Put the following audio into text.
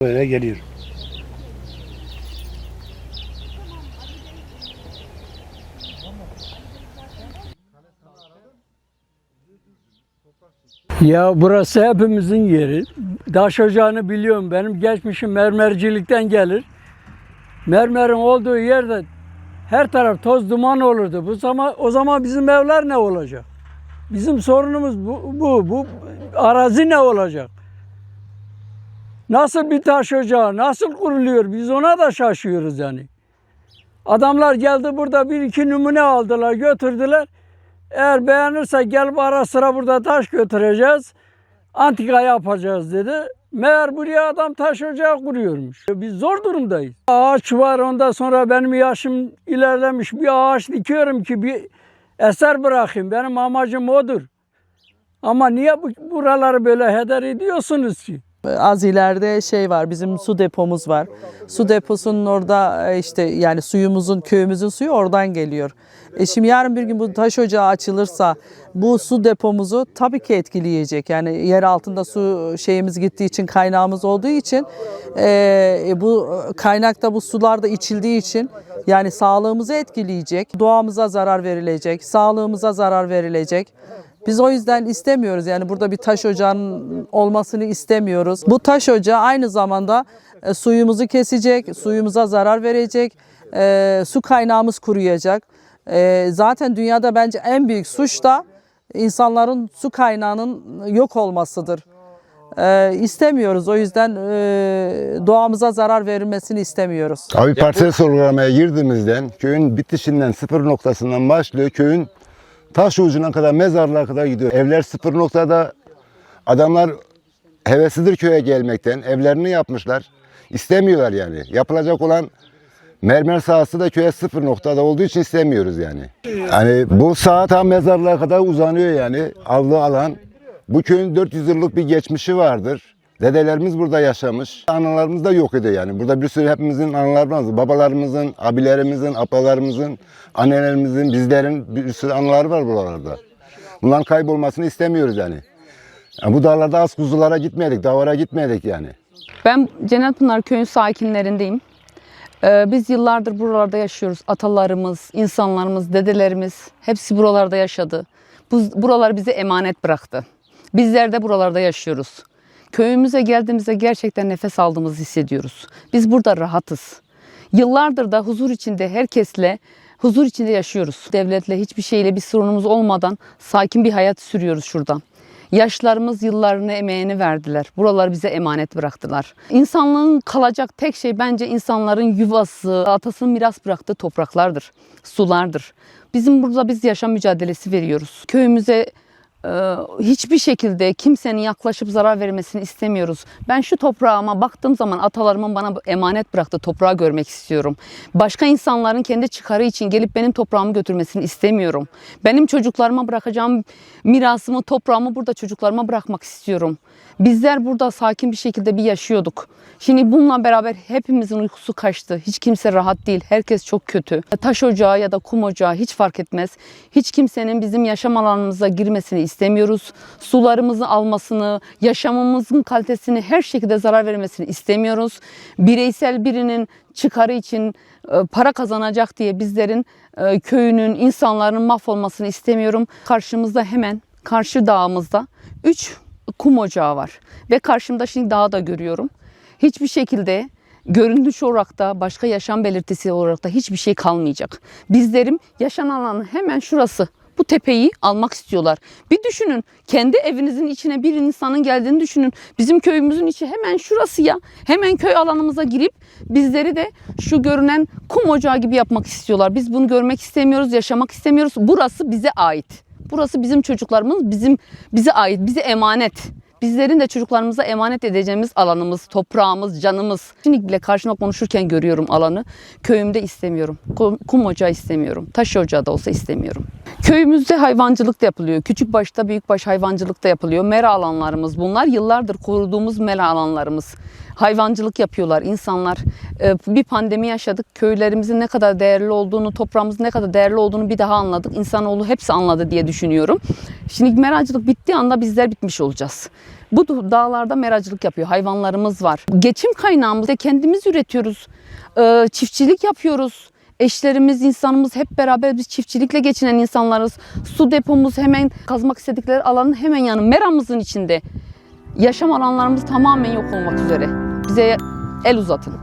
Böyle geliyor. Ya burası hepimizin yeri. Taş ocağını biliyorum. Benim geçmişim mermercilikten gelir. Mermerin olduğu yerde her taraf toz duman olurdu. O zaman bizim evler ne olacak? Bizim sorunumuz bu arazi ne olacak? Nasıl bir taş ocağı, nasıl kuruluyor? Biz ona da şaşıyoruz yani. Adamlar geldi burada bir iki numune aldılar, götürdüler. Eğer beğenirse gelip ara sıra burada taş götüreceğiz. Antika yapacağız dedi. Meğer buraya adam taş ocağı kuruyormuş. Biz zor durumdayız. Ağaç var, ondan sonra benim yaşım ilerlemiş. Bir ağaç dikiyorum ki bir eser bırakayım. Benim amacım odur. Ama niye buraları böyle heder ediyorsunuz ki? Az ileride şey var, bizim su depomuz var. Su deposunun orada işte yani suyumuzun, köyümüzün suyu oradan geliyor. Şimdi yarın bir gün bu taş ocağı açılırsa bu su depomuzu tabii ki etkileyecek. Yani yer altında su şeyimiz gittiği için, kaynağımız olduğu için bu kaynakta bu sular da içildiği için yani sağlığımızı etkileyecek. Doğamıza zarar verilecek, sağlığımıza zarar verilecek. Biz o yüzden istemiyoruz, yani burada bir taş ocağının olmasını istemiyoruz. Bu taş ocağı aynı zamanda suyumuzu kesecek, suyumuza zarar verecek, su kaynağımız kuruyacak. Zaten dünyada bence en büyük suç da insanların su kaynağının yok olmasıdır. İstemiyoruz, o yüzden doğamıza zarar verilmesini istemiyoruz. Abi parsel sorgulamaya girdiğimizden köyün bitişinden sıfır noktasından başlıyor, köyün taş ucuna kadar, mezarlığa kadar gidiyor. Evler sıfır noktada. Adamlar heveslidir köye gelmekten. Evlerini yapmışlar. İstemiyorlar yani. Yapılacak olan mermer sahası da köye sıfır noktada olduğu için istemiyoruz yani. Yani bu saha tam mezarlığa kadar uzanıyor yani. Avlu alan. Bu köyün 400 yıllık bir geçmişi vardır. Dedelerimiz burada yaşamış. Analarımız da yok ediyor yani. Burada bir sürü hepimizin analarımız, babalarımızın, abilerimizin, apalarımızın, annelerimizin, bizlerin bir sürü anıları var buralarda. Bunların kaybolmasını istemiyoruz yani. Bu dağlarda az kuzulara gitmedik, dağlara gitmedik yani. Ben Cennetpınar köyün sakinlerindeyim. Biz yıllardır buralarda yaşıyoruz. Atalarımız, insanlarımız, dedelerimiz hepsi buralarda yaşadı. Buralar bize emanet bıraktı. Bizler de buralarda yaşıyoruz. Köyümüze geldiğimizde gerçekten nefes aldığımızı hissediyoruz. Biz burada rahatız. Yıllardır da huzur içinde, herkesle huzur içinde yaşıyoruz. Devletle hiçbir şeyle bir sorunumuz olmadan sakin bir hayat sürüyoruz şuradan. Yaşlarımız yıllarını, emeğini verdiler. Buralar bize emanet bıraktılar. İnsanlığın kalacak tek şey bence insanların yuvası, atasının miras bıraktığı topraklardır, sulardır. Biz yaşam mücadelesi veriyoruz. Köyümüze hiçbir şekilde kimsenin yaklaşıp zarar vermesini istemiyoruz. Ben şu toprağıma baktığım zaman atalarımın bana emanet bıraktığı toprağı görmek istiyorum. Başka insanların kendi çıkarı için gelip benim toprağımı götürmesini istemiyorum. Benim çocuklarıma bırakacağım mirasımı, toprağımı burada çocuklarıma bırakmak istiyorum. Bizler burada sakin bir şekilde bir yaşıyorduk. Şimdi bununla beraber hepimizin uykusu kaçtı. Hiç kimse rahat değil. Herkes çok kötü. Taş ocağı ya da kum ocağı hiç fark etmez. Hiç kimsenin bizim yaşam alanımıza girmesini istemiyoruz. Sularımızı almasını, yaşamımızın kalitesini her şekilde zarar vermesini istemiyoruz. Bireysel birinin çıkarı için para kazanacak diye bizlerin köyünün, insanların mahvolmasını istemiyorum. Karşımızda hemen karşı dağımızda 3 kum ocağı var. Ve karşımda şimdi dağı da görüyorum. Hiçbir şekilde görünüş olarak da başka yaşam belirtisi olarak da hiçbir şey kalmayacak. Bizlerim yaşam alanı hemen şurası. Bu tepeyi almak istiyorlar. Bir düşünün, kendi evinizin içine bir insanın geldiğini düşünün. Bizim köyümüzün içi hemen şurası ya. Hemen köy alanımıza girip bizleri de şu görünen kum ocağı gibi yapmak istiyorlar. Biz bunu görmek istemiyoruz, yaşamak istemiyoruz. Burası bize ait. Burası bizim çocuklarımız, bize ait, bize emanet. Bizlerin de çocuklarımıza emanet edeceğimiz alanımız, toprağımız, canımız. Şimdi bile karşıma konuşurken görüyorum alanı. Köyümde istemiyorum. Kum ocağı istemiyorum. Taş ocağı da olsa istemiyorum. Köyümüzde hayvancılık da yapılıyor. Küçük başta büyükbaş hayvancılık da yapılıyor. Mera alanlarımız bunlar. Yıllardır koruduğumuz mera alanlarımız. Hayvancılık yapıyorlar insanlar. Bir pandemi yaşadık. Köylerimizin ne kadar değerli olduğunu, toprağımızın ne kadar değerli olduğunu bir daha anladık. İnsanoğlu hepsi anladı diye düşünüyorum. Şimdi meracılık bittiği anda bizler bitmiş olacağız. Bu dağlarda meracılık yapıyor. Hayvanlarımız var. Geçim kaynağımız da kendimiz üretiyoruz. Çiftçilik yapıyoruz. Eşlerimiz, insanımız hep beraber biz çiftçilikle geçinen insanlarız. Su depomuz hemen kazmak istedikleri alanın hemen yanı. Meramızın içinde. Yaşam alanlarımız tamamen yok olmak üzere. Bize el uzatın.